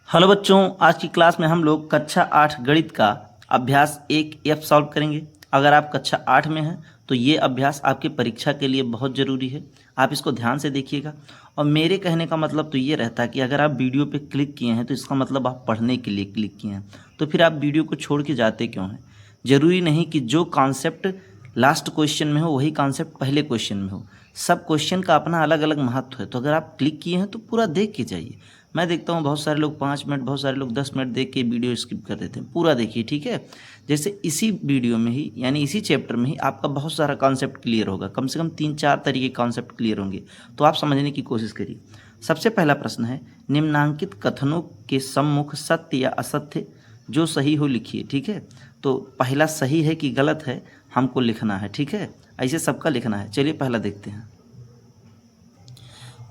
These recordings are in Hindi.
हेलो बच्चों, आज की क्लास में हम लोग कक्षा 8 गणित का अभ्यास 1F सॉल्व करेंगे। अगर आप कक्षा 8 में हैं तो ये अभ्यास आपकी परीक्षा के लिए बहुत ज़रूरी है। आप इसको ध्यान से देखिएगा। और मेरे कहने का मतलब तो ये रहता है कि अगर आप वीडियो पे क्लिक किए हैं तो इसका मतलब आप पढ़ने के लिए क्लिक किए हैं। तो फिर आप वीडियो को छोड़ के जाते क्यों हैं? ज़रूरी नहीं कि जो कॉन्सेप्ट लास्ट क्वेश्चन में हो वही कॉन्सेप्ट पहले क्वेश्चन में हो। सब क्वेश्चन का अपना अलग अलग महत्व है। तो अगर आप क्लिक किए हैं तो पूरा देख के जाइए। मैं देखता हूँ बहुत सारे लोग 5 मिनट, बहुत सारे लोग 10 मिनट देख के वीडियो स्किप कर देते हैं। पूरा देखिए, ठीक है। जैसे इसी वीडियो में ही यानी इसी चैप्टर में ही आपका बहुत सारा कॉन्सेप्ट क्लियर होगा। कम से कम 3-4 तरीके कॉन्सेप्ट क्लियर होंगे। तो आप समझने की कोशिश करिए। सबसे पहला प्रश्न है, निम्नांकित कथनों के सम्मुख सत्य या असत्य जो सही हो लिखिए। ठीक है, तो पहला सही है कि गलत है हमको लिखना है। ठीक है, ऐसे सबका लिखना है। चलिए पहला देखते हैं।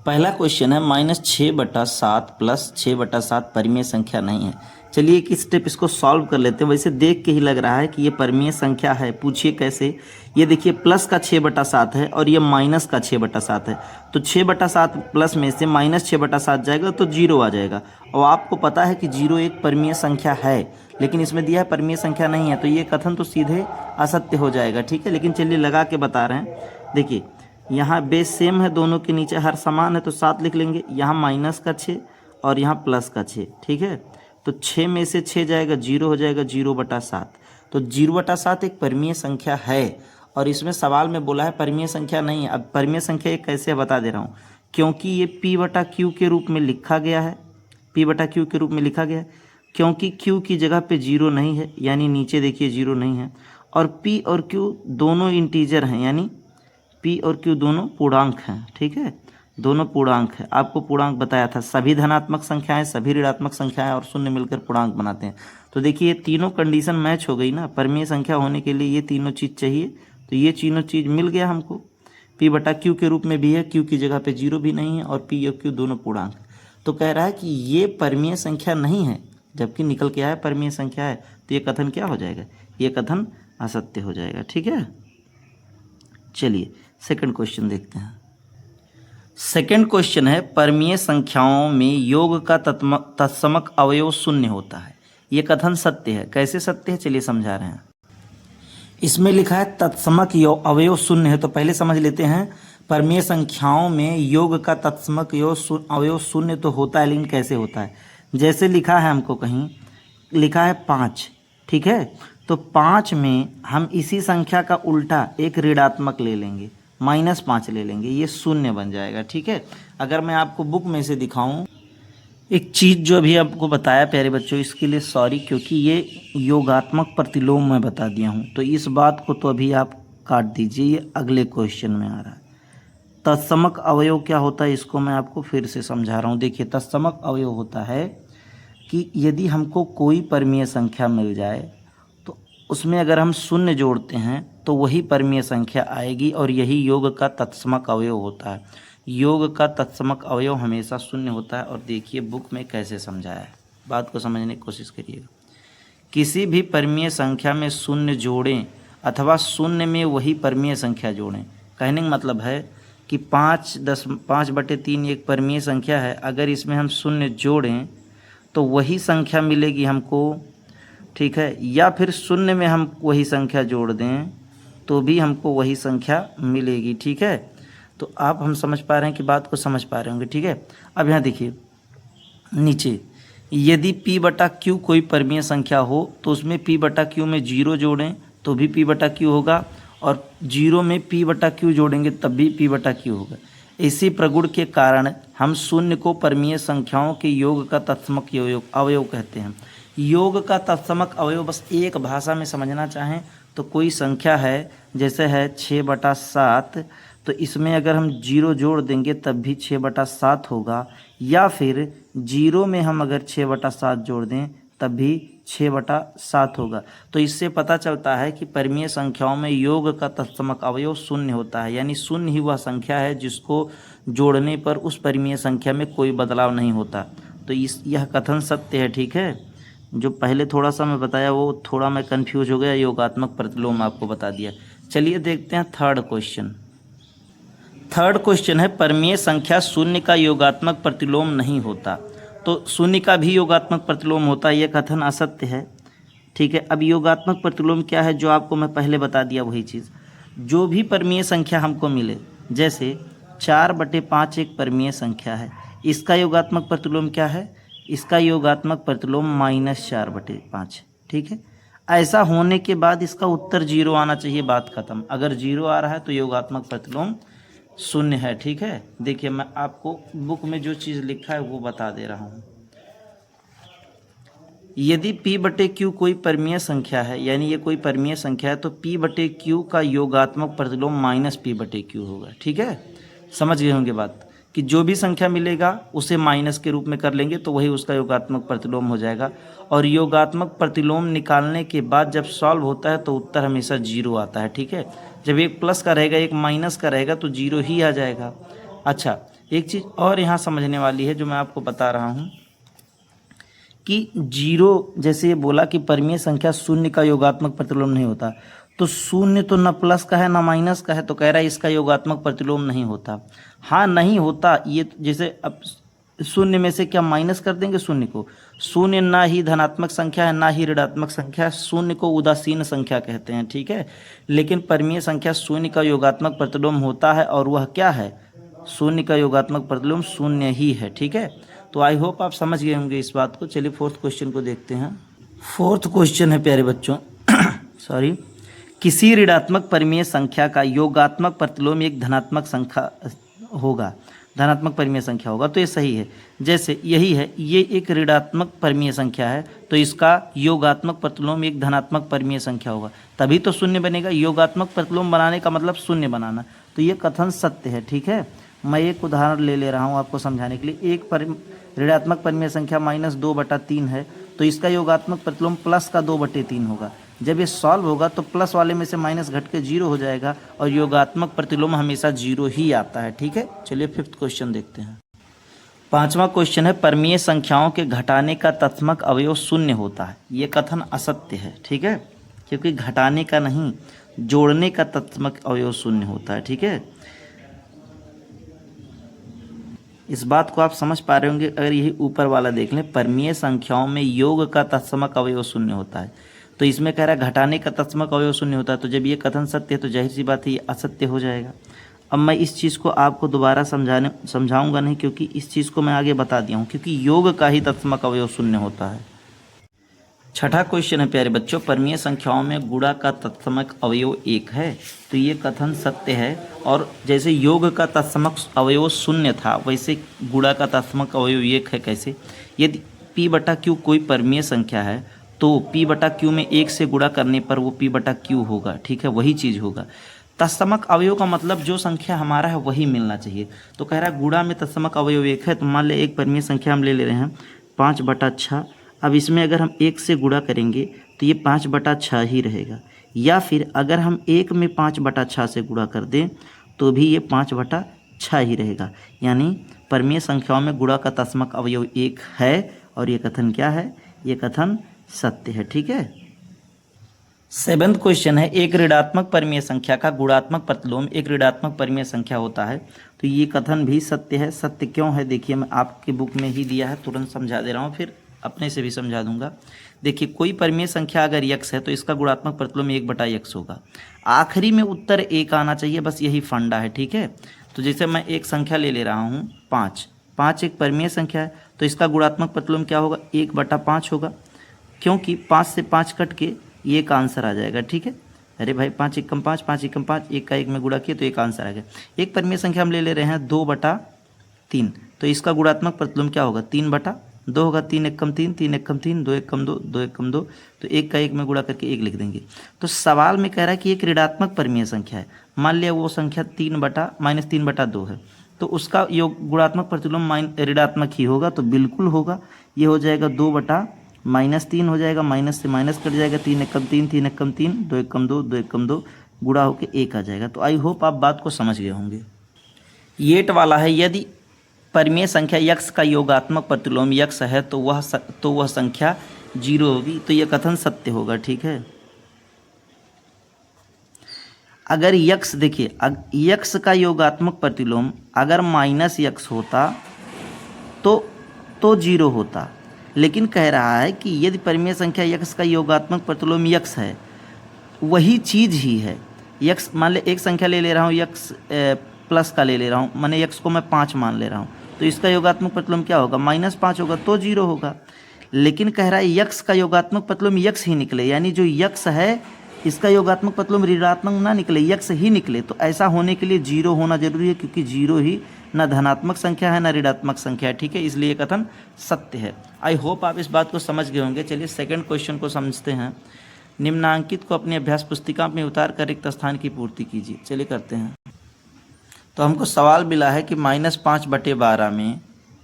पहला क्वेश्चन है -6/7 प्लस 6/7 परिमेय संख्या नहीं है। चलिए एक स्टेप इसको सॉल्व कर लेते हैं। वैसे देख के ही लग रहा है कि ये परिमेय संख्या है। पूछिए कैसे। ये देखिए प्लस का 6/7 है और ये माइनस का 6/7 है। तो 6/7 प्लस में से -6/7 जाएगा तो 0 आ जाएगा। और आपको पता है कि 0 एक परिमेय संख्या है, लेकिन इसमें दिया है परिमेय संख्या नहीं है। तो ये कथन तो सीधे असत्य हो जाएगा। ठीक है, लेकिन चलिए लगा के बता रहे हैं। देखिए यहाँ बेस सेम है, दोनों के नीचे हर समान है तो 7 लिख लेंगे। यहाँ माइनस का 6 और यहाँ प्लस का 6। ठीक है, तो 6 में से 6 जाएगा 0 हो जाएगा 0/7। तो 0/7 एक परिमेय संख्या है। और इसमें सवाल में बोला है परिमेय संख्या नहीं है। अब परिमेय संख्या ये कैसे बता दे रहा हूँ, क्योंकि ये P/Q के रूप में लिखा गया है। P/Q के रूप में लिखा गया है क्योंकि Q की जगह पे 0 नहीं है, यानी नीचे देखिए 0 नहीं है। और P और Q दोनों इंटीजर हैं, यानी P और Q दोनों पूर्णांक हैं। ठीक है, दोनों पूर्णांक है। आपको पूर्णांक बताया था, सभी धनात्मक संख्याएं, सभी ऋणात्मक संख्याएं और शून्य मिलकर पूर्णांक बनाते हैं। तो देखिए ये तीनों कंडीशन मैच हो गई ना। परिमेय संख्या होने के लिए ये तीनों चीज़ चाहिए। तो ये तीनों चीज़ मिल गया हमको। P/Q के रूप में भी है, Q की जगह पे 0 भी नहीं है और P और Q दोनों पूर्णांक। तो कह रहा है कि ये परिमेय संख्या नहीं है, जबकि निकल के आया परिमेय संख्या है। तो ये कथन क्या हो जाएगा? ये कथन असत्य हो जाएगा। ठीक है, चलिए सेकंड क्वेश्चन देखते हैं। सेकंड क्वेश्चन है, परिमेय संख्याओं में योग का तत्समक अवयव शून्य होता है। ये कथन सत्य है। कैसे सत्य है चलिए समझा रहे हैं। इसमें लिखा है तत्समक अवयव शून्य है। तो पहले समझ लेते हैं, परिमेय संख्याओं में योग का तत्समक अवयव शून्य तो होता है, लेकिन कैसे होता है? जैसे लिखा है, हमको कहीं लिखा है 5। ठीक है, तो 5 में हम इसी संख्या का उल्टा एक ऋणात्मक ले लेंगे, -5 ले लेंगे, ये शून्य बन जाएगा। ठीक है, अगर मैं आपको बुक में से दिखाऊं एक चीज़ जो अभी आपको बताया प्यारे बच्चों, इसके लिए सॉरी, क्योंकि ये योगात्मक प्रतिलोम मैं बता दिया हूँ। तो इस बात को तो अभी आप काट दीजिए, ये अगले क्वेश्चन में आ रहा है। तत्समक अवयव क्या होता है इसको मैं आपको फिर से समझा रहा हूँ। देखिए तत्समक अवयव होता है कि यदि हमको कोई परिमेय संख्या मिल जाए तो उसमें अगर हम शून्य जोड़ते हैं तो वही परिमेय संख्या आएगी, और यही योग का तत्समक अवयव होता है। योग का तत्समक अवयव हमेशा शून्य होता है। और देखिए बुक में कैसे समझाया है, बात को समझने की कोशिश करिएगा। किसी भी परिमेय संख्या में शून्य जोड़ें अथवा शून्य में वही परिमेय संख्या जोड़ें। कहने का मतलब है कि 5/3 एक परिमेय संख्या है। अगर इसमें हम शून्य जोड़ें तो वही संख्या मिलेगी हमको। ठीक है, या फिर शून्य में हम वही संख्या जोड़ दें तो भी हमको वही संख्या मिलेगी। ठीक है, तो आप हम समझ पा रहे हैं कि बात को समझ पा रहे होंगे। ठीक है, अब यहाँ देखिए नीचे, यदि P/Q कोई परिमेय संख्या हो तो उसमें P/Q में 0 जोड़ें तो भी P/Q होगा, और 0 में P/Q जोड़ेंगे तब भी P/Q होगा। इसी प्रगुण के कारण हम शून्य को परिमेय संख्याओं के योग का तत्समक अवयव कहते हैं। योग का तत्समक अवयव बस एक भाषा में समझना चाहें तो कोई संख्या है, जैसे है 6/7, तो इसमें अगर हम 0 जोड़ देंगे तब भी 6/7 होगा, या फिर 0 में हम अगर 6/7 जोड़ दें तब भी 6/7 होगा। तो इससे पता चलता है कि परिमेय संख्याओं में योग का तत्समक अवयव शून्य होता है, यानी शून्य ही वह संख्या है जिसको जोड़ने पर उस परिमेय संख्या में कोई बदलाव नहीं होता। तो यह कथन सत्य है। ठीक है, जो पहले थोड़ा सा मैं बताया वो थोड़ा मैं कन्फ्यूज हो गया, योगात्मक प्रतिलोम आपको बता दिया। चलिए देखते हैं थर्ड क्वेश्चन। थर्ड क्वेश्चन है, परिमेय संख्या शून्य का योगात्मक प्रतिलोम नहीं होता। तो शून्य का भी योगात्मक प्रतिलोम होता है, यह कथन असत्य है। ठीक है, अब योगात्मक प्रतिलोम क्या है, जो आपको मैं पहले बता दिया वही चीज़। जो भी परमीय संख्या हमको मिले, जैसे 4/5 एक परमीय संख्या है, इसका योगात्मक प्रतिलोम क्या है, इसका योगात्मक प्रतिलोम -4/5। ठीक है, ऐसा होने के बाद इसका उत्तर 0 आना चाहिए, बात खत्म। अगर 0 आ रहा है तो योगात्मक प्रतिलोम शून्य है। ठीक है, देखिए मैं आपको बुक में जो चीज़ लिखा है वो बता दे रहा हूँ। यदि P/Q कोई परमीय संख्या है, यानी ये कोई परमीय संख्या है, तो P/Q का योगात्मक प्रतिलोम -P/Q होगा। ठीक है, समझ गए होंगे बात, कि जो भी संख्या मिलेगा उसे माइनस के रूप में कर लेंगे तो वही उसका योगात्मक प्रतिलोम हो जाएगा। और योगात्मक प्रतिलोम निकालने के बाद जब सॉल्व होता है तो उत्तर हमेशा 0 आता है। ठीक है, जब एक प्लस का रहेगा एक माइनस का रहेगा तो 0 ही आ जाएगा। अच्छा, एक चीज़ और यहाँ समझने वाली है जो मैं आपको बता रहा हूँ कि 0, जैसे ये बोला कि परमीय संख्या शून्य का योगात्मक प्रतिलोम नहीं होता, तो शून्य तो न प्लस का है ना माइनस का है, तो कह रहा है इसका योगात्मक प्रतिलोम नहीं होता। हाँ नहीं होता, ये जैसे अब शून्य में से क्या माइनस कर देंगे शून्य को, शून्य ना ही धनात्मक संख्या है ना ही ऋणात्मक संख्या है, शून्य को उदासीन संख्या कहते हैं। ठीक है, लेकिन परमीय संख्या शून्य का योगात्मक प्रतिलोम होता है, और वह क्या है, शून्य का योगात्मक प्रतिलोम शून्य ही है। ठीक है, तो आई होप आप समझ गए होंगे इस बात को। चलिए फोर्थ क्वेश्चन को देखते हैं। फोर्थ क्वेश्चन है प्यारे बच्चों सॉरी, किसी ऋणात्मक परमीय संख्या का योगात्मक प्रतिलोम एक धनात्मक संख्या होगा, धनात्मक परमीय संख्या होगा, तो ये सही है। जैसे यही है, ये एक ऋणात्मक परमीय संख्या है तो इसका योगात्मक प्रतिलोम एक धनात्मक परमीय संख्या होगा, तभी तो शून्य बनेगा। योगात्मक प्रतिलोम बनाने का मतलब शून्य बनाना, तो ये कथन सत्य है। ठीक है, मैं एक उदाहरण ले रहा हूँ आपको समझाने के लिए। एक ऋणात्मक परमीय संख्या -2/3 है, तो इसका योगात्मक प्रतिलोम प्लस का 2/3 होगा। जब ये सॉल्व होगा तो प्लस वाले में से माइनस घट के 0 हो जाएगा, और योगात्मक प्रतिलोम हमेशा 0 ही आता है। ठीक है, चलिए फिफ्थ क्वेश्चन देखते हैं। पांचवा क्वेश्चन है, परमीय संख्याओं के घटाने का तत्समक अवयव शून्य होता है। ये कथन असत्य है। ठीक है, क्योंकि घटाने का नहीं, जोड़ने का तत्समक अवयव शून्य होता है। ठीक है, इस बात को आप समझ पा रहे होंगे। अगर यही ऊपर वाला देख लें, परमीय संख्याओं में योग का तत्समक अवयव शून्य होता है, तो इसमें कह रहा है घटाने का तत्समक अवयव शून्य होता है, तो जब ये कथन सत्य है तो जाहिर सी बात है ये असत्य हो जाएगा। अब मैं इस चीज़ को आपको दोबारा समझाऊंगा नहीं, क्योंकि इस चीज़ को मैं आगे बता दिया हूँ, क्योंकि योग का ही तत्समक अवयव शून्य होता है। छठा क्वेश्चन है प्यारे बच्चों, परमीय संख्याओं में गुणा का तत्समक अवयव 1 है, तो ये कथन सत्य है। और जैसे योग का तत्समक अवयव शून्य था, वैसे गुणा का तत्समक अवयव 1 है। कैसे, यदि P/Q कोई परमीय संख्या है तो P/Q में 1 से गुणा करने पर वो P/Q होगा। ठीक है, वही चीज़ होगा। तत्समक अवयव का मतलब जो संख्या हमारा है वही मिलना चाहिए। तो कह रहा है गुणा में तत्समक अवयव 1 है, तो मान ले एक परमीय संख्या हम ले रहे हैं 5/6। अब इसमें अगर हम 1 से गुणा करेंगे तो ये 5/6 ही रहेगा, या फिर अगर हम 1 में 5/6 से गुणा कर दें तो भी ये 5/6 ही रहेगा। यानी परमीय संख्याओं में गुणा का तत्समक अवयव 1 है, और ये कथन क्या है, ये कथन सत्य है। ठीक है, सेवेंथ क्वेश्चन है, एक ऋणात्मक परमीय संख्या का गुणात्मक प्रतिलोम एक ऋणात्मक परमीय संख्या होता है, तो ये कथन भी सत्य है। सत्य क्यों है, देखिए मैं आपकी बुक में ही दिया है, तुरंत समझा दे रहा हूँ, फिर अपने से भी समझा दूंगा। देखिए, कोई परमीय संख्या अगर यक्स है तो इसका गुणात्मक प्रतिलोम 1/x होगा। आखिरी में उत्तर 1 आना चाहिए, बस यही फंडा है। ठीक है, तो जैसे मैं एक संख्या ले रहा हूँ 5 एक परमीय संख्या है, तो इसका गुणात्मक प्रतिलोम क्या होगा, 1/5 होगा, क्योंकि 5 से 5 कट के ये का आंसर आ जाएगा। ठीक है, अरे भाई 5 एकम 5, 5 एकम 5, 1 का 1 में गुणा किए तो एक आंसर आ गया। एक परमीय संख्या हम ले रहे हैं 2/3, तो इसका गुणात्मक प्रतिलोम क्या होगा, 3/2 होगा। 3 एकम 3, 3 एकम 3, 2 एकम 2, 2 एकम 2, तो 1 का 1 में गुणा करके 1 लिख देंगे। तो सवाल में कह रहा है कि एक ऋणात्मक परमीय संख्या है, मान लिया वो संख्या -3/2 है, तो उसका योग गुणात्मक प्रतिलोम ऋणात्मक ही होगा, तो बिल्कुल होगा। ये हो जाएगा 2/-3 हो जाएगा, माइनस से माइनस कट जाएगा, 3 एकम 3, 3 एकम 3, 2 एकम 2, 2 एकम 2, गुणा होकर 1 आ जाएगा। तो आई होप आप बात को समझ गए होंगे। ये वाला है, यदि परमीय संख्या यक्स का योगात्मक प्रतिलोम यक्स है तो वह संख्या 0 होगी, तो यह कथन सत्य होगा। ठीक है, अगर यक्स, देखिए यक्स का योगात्मक प्रतिलोम अगर -x होता तो तो 0 होता, लेकिन कह रहा है कि यदि परिमेय संख्या यक्स का योगात्मक प्रतिलोम यक्स है, वही चीज़ ही है यक्स। मान ले एक संख्या ले रहा हूँ यक्स प्लस का ले रहा हूँ, माने यक्स को मैं 5 मान ले रहा हूँ, तो इसका योगात्मक प्रतिलोम क्या होगा, -5 होगा, तो 0 होगा। लेकिन कह रहा है यक्स का योगात्मक प्रतिलोम यक्स ही निकले, यानी जो यक्स है इसका योगात्मक प्रतिलोम ऋणात्मक ना निकले, यक्स ही निकले। तो ऐसा होने के लिए 0 होना जरूरी है, क्योंकि 0 ही ना धनात्मक संख्या है ना ऋणात्मक संख्या है, ठीक है, इसलिए कथन सत्य है। आई होप आप इस बात को समझ गए होंगे। चलिए सेकंड क्वेश्चन को समझते हैं। निम्नांकित को अपनी अभ्यास पुस्तिका में उतार कर रिक्त स्थान की पूर्ति कीजिए। चलिए करते हैं। तो हमको सवाल मिला है कि -5/12 में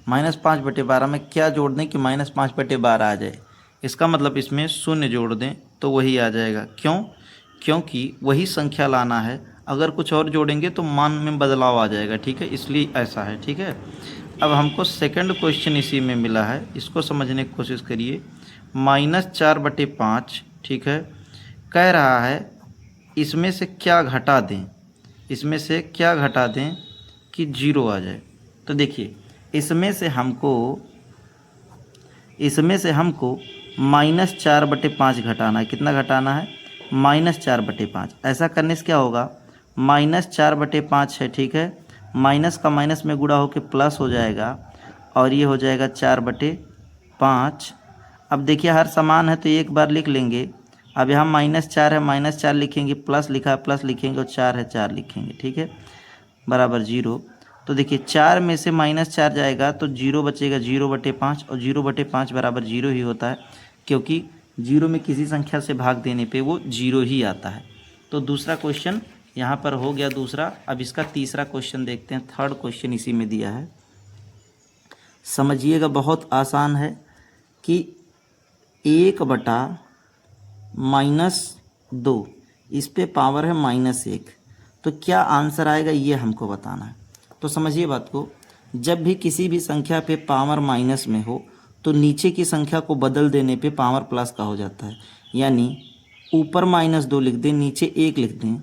-5/12 में क्या जोड़ दें कि -5/12 आ जाए। इसका मतलब इसमें 0 जोड़ दें तो वही आ जाएगा। क्यों? क्योंकि वही संख्या लाना है, अगर कुछ और जोड़ेंगे तो मान में बदलाव आ जाएगा, ठीक है, इसलिए ऐसा है, ठीक है। अब हमको सेकंड क्वेश्चन इसी में मिला है, इसको समझने की कोशिश करिए। -4/5, ठीक है, कह रहा है इसमें से क्या घटा दें, इसमें से क्या घटा दें कि 0 आ जाए। तो देखिए इसमें से हमको -4/5 घटाना है। कितना घटाना है? -4/5। ऐसा करने से क्या होगा, -4/5 है, ठीक है, माइनस का माइनस में गुणा होकर प्लस हो जाएगा और ये हो जाएगा 4/5। अब देखिए हर समान है तो एक बार लिख लेंगे। अब यहाँ -4 है, -4 लिखेंगे, प्लस लिखा है प्लस लिखेंगे और 4 है 4 लिखेंगे, ठीक है, बराबर 0। तो देखिए 4 में से -4 जाएगा तो 0 बचेगा, 0/5, और 0/5 बराबर 0 ही होता है, क्योंकि 0 में किसी संख्या से भाग देने पे वो 0 ही आता है। तो दूसरा क्वेश्चन यहाँ पर हो गया दूसरा। अब इसका तीसरा क्वेश्चन देखते हैं। थर्ड क्वेश्चन इसी में दिया है, समझिएगा, बहुत आसान है कि 1/-2 इस पे पावर है -1, तो क्या आंसर आएगा ये हमको बताना है। तो समझिए बात को, जब भी किसी भी संख्या पे पावर माइनस में हो तो नीचे की संख्या को बदल देने पे पावर प्लस का हो जाता है। यानी ऊपर -2 लिख दें, नीचे 1 लिख दें,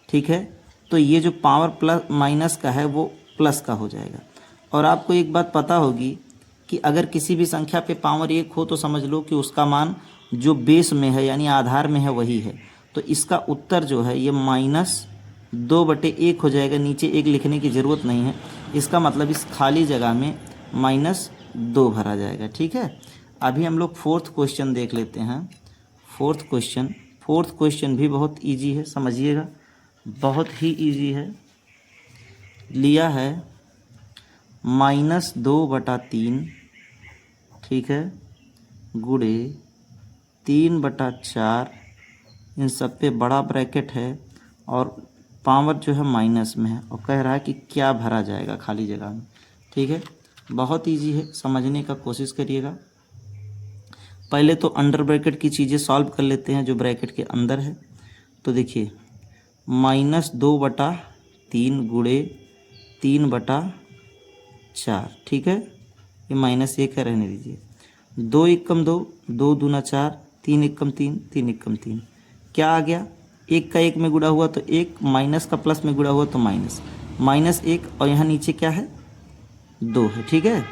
ठीक है, तो ये जो पावर प्लस माइनस का है वो प्लस का हो जाएगा। और आपको एक बात पता होगी कि अगर किसी भी संख्या पे पावर 1 हो तो समझ लो कि उसका मान जो बेस में है यानी आधार में है वही है। तो इसका उत्तर जो है ये -2/1 हो जाएगा, नीचे 1 लिखने की ज़रूरत नहीं है। इसका मतलब इस खाली जगह में -2 भरा जाएगा, ठीक है। अभी हम लोग फोर्थ क्वेश्चन देख लेते हैं। फोर्थ क्वेश्चन भी बहुत इजी है, समझिएगा, बहुत ही इजी है। लिया है -2/3, ठीक है, गुणे 3/4, इन सब पे बड़ा ब्रैकेट है और पावर जो है माइनस में है, और कह रहा है कि क्या भरा जाएगा खाली जगह में, ठीक है। बहुत इजी है, समझने का कोशिश करिएगा। पहले तो अंडर ब्रैकेट की चीज़ें सॉल्व कर लेते हैं जो ब्रैकेट के अंदर है। तो देखिए -2/3 गुणे 3/4, ठीक है, ये -1 है, रहने दीजिए। 2 एकम 2, 2 दूना 4, 3 एकम 3, 3 एकम 3, क्या आ गया, 1 का 1 में गुणा हुआ तो 1, माइनस का प्लस में गुणा हुआ तो -1, और यहाँ नीचे क्या है 2 है, ठीक है।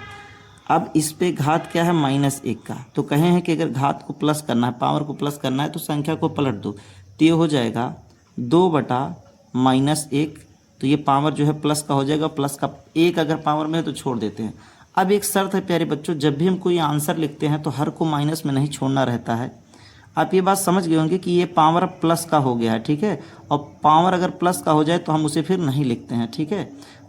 अब इस पे घात क्या है -1 का, तो कहे हैं कि अगर घात को प्लस करना है, पावर को प्लस करना है तो संख्या को पलट दो, तो ये हो जाएगा 2/-1, तो ये पावर जो है प्लस का हो जाएगा, प्लस का 1 अगर पावर में है तो छोड़ देते हैं। अब एक शर्त है प्यारे बच्चों, जब भी हम कोई आंसर लिखते हैं तो हर को माइनस में नहीं छोड़ना रहता है। आप ये बात समझ गए होंगे कि ये पावर प्लस का हो गया है, ठीक है, और पावर अगर प्लस का हो जाए तो हम उसे फिर नहीं लिखते हैं, ठीक है।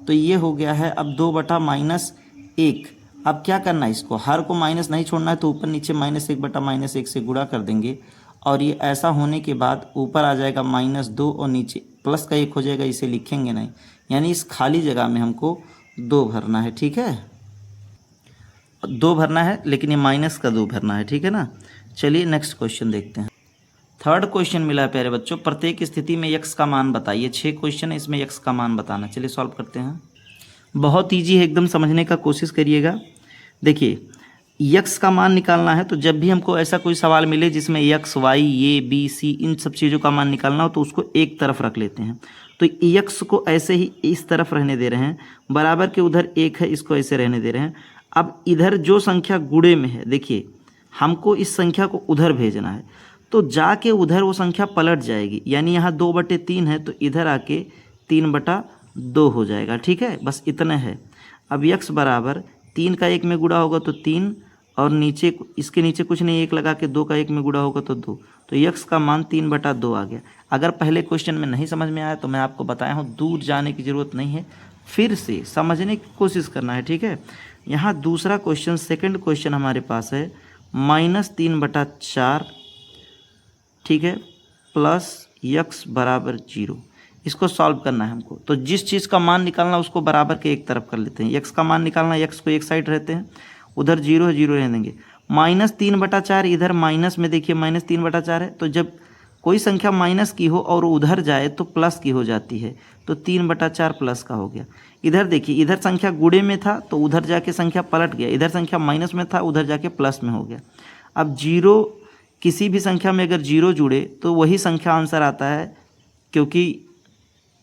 तो ये हो गया है अब 2/-1। अब क्या करना है, इसको हर को माइनस नहीं छोड़ना है तो ऊपर नीचे -1/-1 से गुणा कर देंगे, और ये ऐसा होने के बाद ऊपर आ जाएगा -2 और नीचे प्लस का 1 हो जाएगा, इसे लिखेंगे नहीं, यानी इस खाली जगह में हमको 2 भरना है, ठीक है, 2 भरना है, लेकिन ये -2 भरना है, ठीक है ना। चलिए नेक्स्ट क्वेश्चन देखते हैं। थर्ड क्वेश्चन मिला है प्यारे बच्चों, प्रत्येक स्थिति में x का मान बताइए। 6 क्वेश्चन है, इसमें x का मान बताना। चलिए सॉल्व करते हैं। बहुत ईजी है, एकदम समझने का कोशिश करिएगा। देखिए x का मान निकालना है तो जब भी हमको ऐसा कोई सवाल मिले जिसमें x, y, a, b, c इन सब चीज़ों का मान निकालना हो तो उसको एक तरफ रख लेते हैं। तो x को ऐसे ही इस तरफ रहने दे रहे हैं, बराबर के उधर 1 है, इसको ऐसे रहने दे रहे हैं। अब इधर जो संख्या गुणे में है, देखिए हमको इस संख्या को उधर भेजना है, तो जाके उधर वो संख्या पलट जाएगी, यानी यहाँ 2/3 है तो इधर आके 3/2 हो जाएगा। ठीक है, बस इतना है। अब x बराबर 3 का 1 में गुणा होगा तो 3, और नीचे इसके नीचे कुछ नहीं, 1 लगा के 2 का 1 में गुणा होगा तो 2, तो x का मान 3/2 आ गया। अगर पहले क्वेश्चन में नहीं समझ में आया तो मैं आपको बताया हूँ, दूर जाने की ज़रूरत नहीं है, फिर से समझने की कोशिश करना है। ठीक है, यहाँ दूसरा क्वेश्चन, सेकंड क्वेश्चन हमारे पास है -3/4, ठीक है, प्लस x बराबर 0। इसको सॉल्व करना है हमको, तो जिस चीज़ का मान निकालना उसको बराबर के एक तरफ कर लेते हैं। x का मान निकालना, x को एक साइड रहते हैं, उधर 0 है, 0 रहने देंगे। -3/4, इधर माइनस में देखिए -3/4 है, तो जब कोई संख्या माइनस की हो और उधर जाए तो प्लस की हो जाती है, तो 3/4 प्लस का हो गया। इधर देखिए, इधर संख्या गुणे में था तो उधर जाके संख्या पलट गया, इधर संख्या माइनस में था उधर जाके प्लस में हो गया। अब 0, किसी भी संख्या में अगर 0 जुड़े तो वही संख्या आंसर आता है, क्योंकि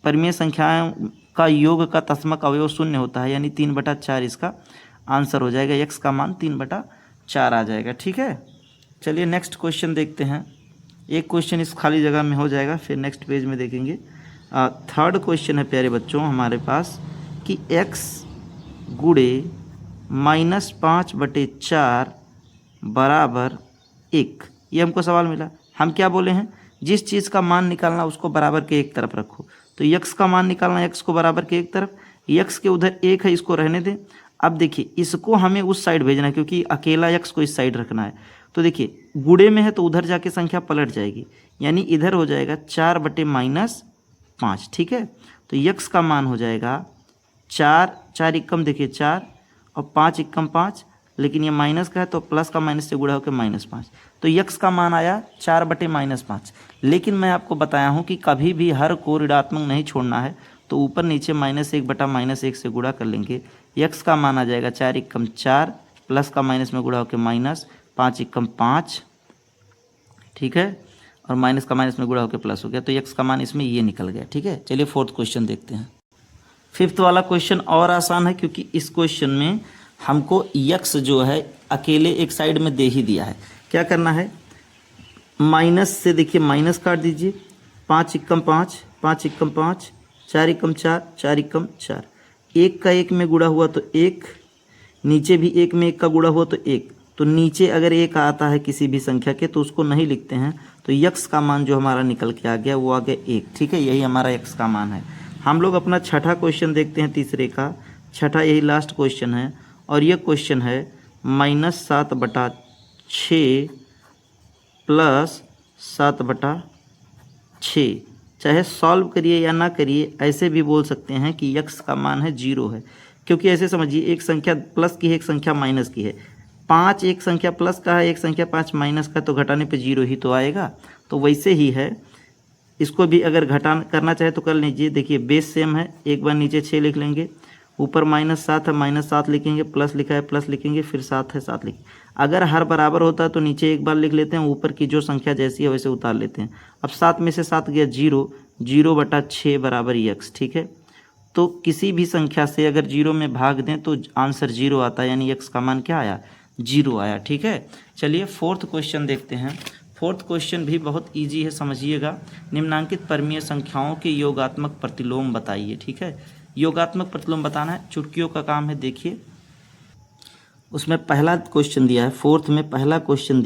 परिमेय संख्याओं का योग का तस्मक अवयव 0 होता है, यानी 3/4 इसका आंसर हो जाएगा। x का मान 3/4 आ जाएगा। ठीक है, चलिए नेक्स्ट क्वेश्चन देखते हैं। एक क्वेश्चन इस खाली जगह में हो जाएगा, फिर नेक्स्ट पेज में देखेंगे। थर्ड क्वेश्चन है प्यारे बच्चों हमारे पास कि x गुणे -5/4 बराबर 1, ये हमको सवाल मिला। हम क्या बोले हैं, जिस चीज़ का मान निकालना उसको बराबर के एक तरफ रखो, तो x का मान निकालना, x को बराबर के एक तरफ, x के उधर 1 है, इसको रहने दें। अब देखिए इसको हमें उस साइड भेजना है, क्योंकि अकेला x को इस साइड रखना है। तो देखिए गुणे में है तो उधर जाके संख्या पलट जाएगी, यानी इधर हो जाएगा 4/-5। ठीक है, तो x का मान हो जाएगा 4, 4 एकम देखिए 4 और 5 एकम 5, लेकिन ये माइनस का है तो प्लस का माइनस से गुणा होकर -5, तो x का मान आया 4/-5। लेकिन मैं आपको बताया हूँ कि कभी भी हर को ऋणात्मक नहीं छोड़ना है, तो ऊपर नीचे -1/-1 से गुणा कर लेंगे। x का मान आ जाएगा 4 एकम 4, प्लस का माइनस में गुणा होकर माइनस, 5 एकम 5, ठीक है, और माइनस का माइनस में गुणा होकर प्लस हो गया, तो x का मान इसमें ये निकल गया। ठीक है, चलिए फोर्थ क्वेश्चन देखते हैं। फिफ्थ वाला क्वेश्चन और आसान है, क्योंकि इस क्वेश्चन में हमको x जो है अकेले एक साइड में दे ही दिया है। क्या करना है, माइनस से देखिए माइनस काट दीजिए, 5 एकम 5, 5 एकम 5, 4 एकम 4, 4 एकम 4, 1 का 1 में गुणा हुआ तो 1, नीचे भी 1 में 1 का गुणा हुआ तो 1, तो नीचे अगर 1 आता है किसी भी संख्या के तो उसको नहीं लिखते हैं, तो x का मान जो हमारा निकल के आ गया वो आ गया 1। ठीक है, यही हमारा x का मान है। हम लोग अपना छठा क्वेश्चन देखते हैं, तीसरे का छठा, यही लास्ट क्वेश्चन है, और ये क्वेश्चन है -7/6 प्लस 7/6। चाहे सॉल्व करिए या ना करिए, ऐसे भी बोल सकते हैं कि x का मान है 0 है, क्योंकि ऐसे समझिए एक संख्या प्लस की है, एक संख्या माइनस की है। 5 एक संख्या प्लस का है, एक संख्या 5 माइनस का, तो घटाने पे 0 ही तो आएगा। तो वैसे ही है, इसको भी अगर घटा करना चाहे तो कर लीजिए। देखिए बेस सेम है, एक बार नीचे 6 लिख लेंगे, ऊपर -7 है, -7 लिखेंगे, प्लस लिखा है प्लस लिखेंगे, फिर 7 है 7 लिखेंगे। अगर हर बराबर होता है तो नीचे एक बार लिख लेते हैं, ऊपर की जो संख्या जैसी है वैसे उतार लेते हैं। अब 7 में से 7 गया 0, 0/6 बराबर x। ठीक है, तो किसी भी संख्या से अगर 0 में भाग दें तो आंसर 0 आता है, यानी x का मान क्या आया, 0 आया। ठीक है, चलिए फोर्थ क्वेश्चन देखते हैं। फोर्थ क्वेश्चन भी बहुत इजी है, समझिएगा। निम्नांकित परमीय संख्याओं के योगात्मक प्रतिलोम बताइए। ठीक है, योगात्मक प्रतिलोम बताना है, चुटकियों का काम है। देखिए उसमें पहला क्वेश्चन दिया है, फोर्थ में पहला क्वेश्चन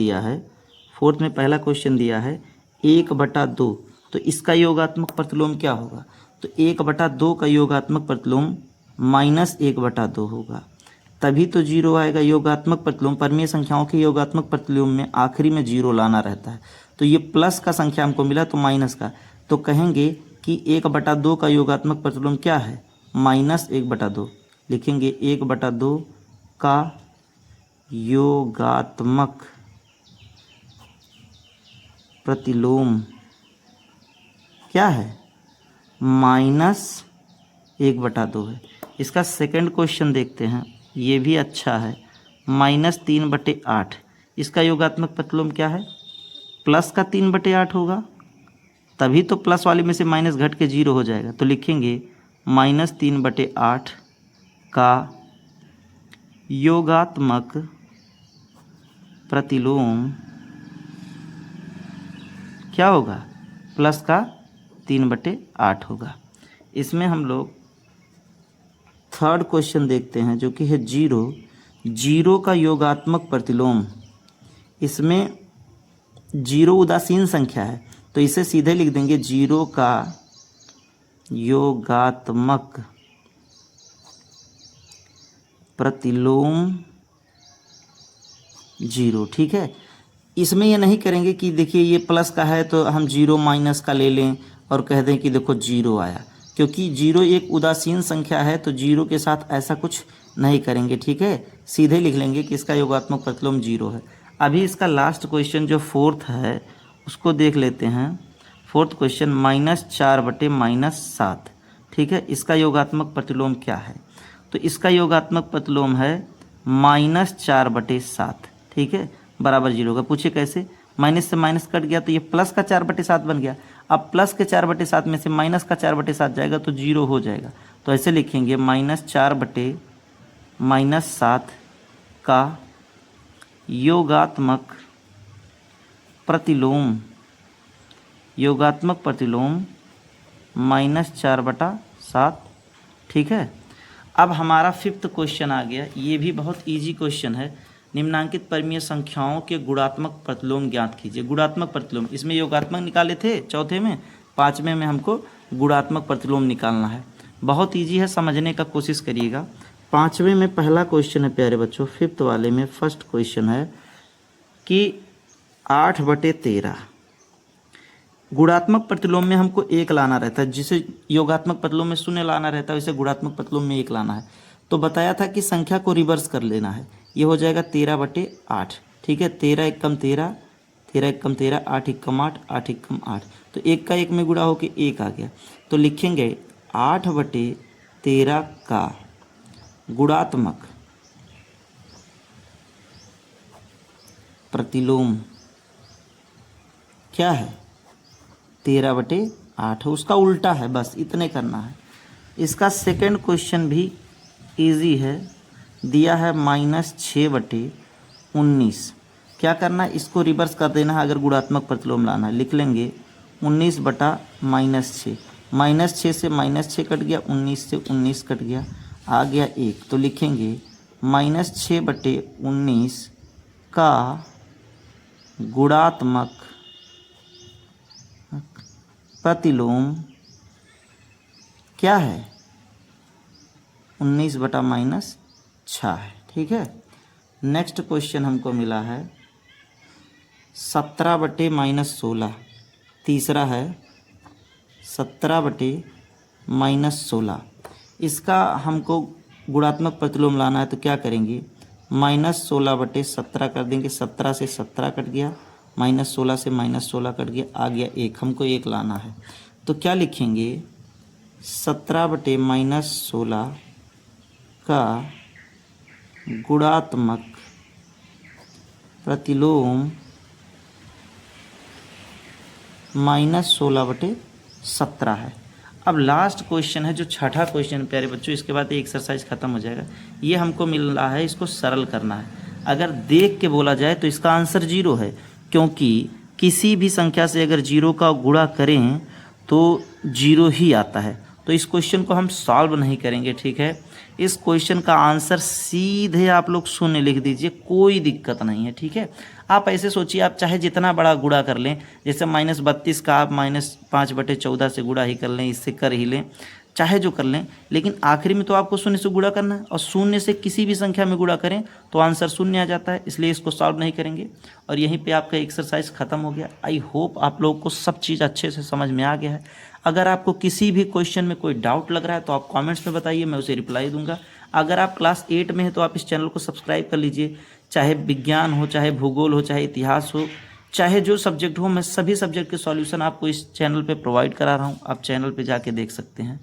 दिया है, 1/2, तो इसका योगात्मक प्रतिलोम क्या होगा, तो 1/2 का योगात्मक प्रतिलोम -1/2 होगा, तभी तो 0 आएगा। योगात्मक प्रतिलोम, परमीय संख्याओं के योगात्मक प्रतिलोम में आखिरी में 0 लाना रहता है, तो ये प्लस का संख्या हमको मिला तो माइनस का, तो कहेंगे कि 1/2 का योगात्मक प्रतिलोम क्या है, -1/2 लिखेंगे। 1/2 का योगात्मक प्रतिलोम क्या है, -1/2 है। इसका सेकंड क्वेश्चन देखते हैं, ये भी अच्छा है, -3/8। इसका योगात्मक प्रतिलोम क्या है, प्लस का 3/8 होगा, तभी तो प्लस वाले में से माइनस घट के 0 हो जाएगा, तो लिखेंगे -3/8 का योगात्मक प्रतिलोम क्या होगा, प्लस का 3/8 होगा। इसमें हम लोग थर्ड क्वेश्चन देखते हैं जो कि है जीरो का योगात्मक प्रतिलोम। इसमें जीरो उदासीन संख्या है तो इसे सीधे लिख देंगे जीरो का योगात्मक प्रतिलोम 0। ठीक है, इसमें ये नहीं करेंगे कि देखिए ये प्लस का है तो हम 0 माइनस का ले लें और कह दें कि देखो 0 आया, क्योंकि 0 एक उदासीन संख्या है तो 0 के साथ ऐसा कुछ नहीं करेंगे। ठीक है, सीधे लिख लेंगे कि इसका योगात्मक प्रतिलोम 0 है। अभी इसका लास्ट क्वेश्चन जो फोर्थ है उसको देख लेते हैं। Fourth question -4/-7। ठीक है, इसका योगात्मक प्रतिलोम क्या है, तो इसका योगात्मक प्रतिलोम है -4/7। ठीक है, बराबर 0 का। पूछे कैसे, माइनस से माइनस कट गया तो ये प्लस का 4/7 बन गया। अब प्लस के 4/7 में से माइनस का 4/7 जाएगा तो 0 हो जाएगा। तो ऐसे लिखेंगे -4/-7 का योगात्मक प्रतिलोम -4/7। ठीक है, अब हमारा फिफ्थ क्वेश्चन आ गया। ये भी बहुत इजी क्वेश्चन है। निम्नांकित परिमेय संख्याओं के गुणात्मक प्रतिलोम ज्ञात कीजिए। गुणात्मक प्रतिलोम, इसमें योगात्मक निकाले थे चौथे में, पाँचवें में हमको गुणात्मक प्रतिलोम निकालना है। बहुत इजी है, समझने का कोशिश करिएगा। पाँचवें में पहला क्वेश्चन है प्यारे बच्चों, फिफ्थ वाले में फर्स्ट क्वेश्चन है कि 8/13 गुणात्मक प्रतिलोम में हमको 1 लाना रहता है। जिसे योगात्मक प्रतिलोम में 0 लाना रहता है वैसे गुणात्मक प्रतिलोम में 1 लाना है। तो बताया था कि संख्या को रिवर्स कर लेना है। ये हो जाएगा 13/8। ठीक है, 13 एकम 13, 13 एकम 13, 8 एकम 8, 8 एकम 8। तो 1 का 1 में गुणा होके 1 आ गया। तो लिखेंगे 8/13 का गुणात्मक प्रतिलोम क्या है, 13/8 है, उसका उल्टा है, बस इतने करना है। इसका सेकंड क्वेश्चन भी इजी है, दिया है -6/19। क्या करना है, इसको रिवर्स कर देना है अगर गुणात्मक प्रतिलोम लाना है। लिख लेंगे 19/-6। -6 से -6 कट गया, 19 से 19 कट गया, आ गया 1। तो लिखेंगे -6/19 का गुणात्मक प्रतिलोम क्या है, 19/-6 है। ठीक है, नेक्स्ट क्वेश्चन हमको मिला है 17/-16। तीसरा है 17/-16। इसका हमको गुणात्मक प्रतिलोम लाना है तो क्या करेंगे, -16/17 कर देंगे। 17 से 17 कट गया, -16 से -16 कट गया, आ गया 1। हमको 1 लाना है तो क्या लिखेंगे, 17/-16 का गुणात्मक प्रतिलोम -16/17 है। अब लास्ट क्वेश्चन है जो छठा क्वेश्चन प्यारे बच्चों, इसके बाद ये एक्सरसाइज खत्म हो जाएगा। ये हमको मिल रहा है, इसको सरल करना है। अगर देख के बोला जाए तो इसका आंसर 0 है, क्योंकि किसी भी संख्या से अगर 0 का गुणा करें तो 0 ही आता है। तो इस क्वेश्चन को हम सॉल्व नहीं करेंगे। ठीक है, इस क्वेश्चन का आंसर सीधे आप लोग 0 लिख दीजिए, कोई दिक्कत नहीं है। ठीक है, आप ऐसे सोचिए, आप चाहे जितना बड़ा गुणा कर लें, जैसे -32 का आप -5/14 से गुणा ही कर लें, इससे कर ही लें, चाहे जो कर लें, लेकिन आखिरी में तो आपको 0 से गुणा करना है, और 0 से किसी भी संख्या में गुणा करें तो आंसर 0 आ जाता है। इसलिए इसको सॉल्व नहीं करेंगे। और यहीं पे आपका एक्सरसाइज खत्म हो गया। आई होप आप लोगों को सब चीज़ अच्छे से समझ में आ गया है। अगर आपको किसी भी क्वेश्चन में कोई डाउट लग रहा है तो आप कमेंट्स में बताइए, मैं उसे रिप्लाई दूंगा। अगर आप क्लास 8 में हैं तो आप इस चैनल को सब्सक्राइब कर लीजिए। चाहे विज्ञान हो, चाहे भूगोल हो, चाहे इतिहास हो, चाहे जो सब्जेक्ट हो, मैं सभी सब्जेक्ट के सॉल्यूशन आपको इस चैनल पे प्रोवाइड करा रहा हूँ। आप चैनल पे जाके देख सकते हैं।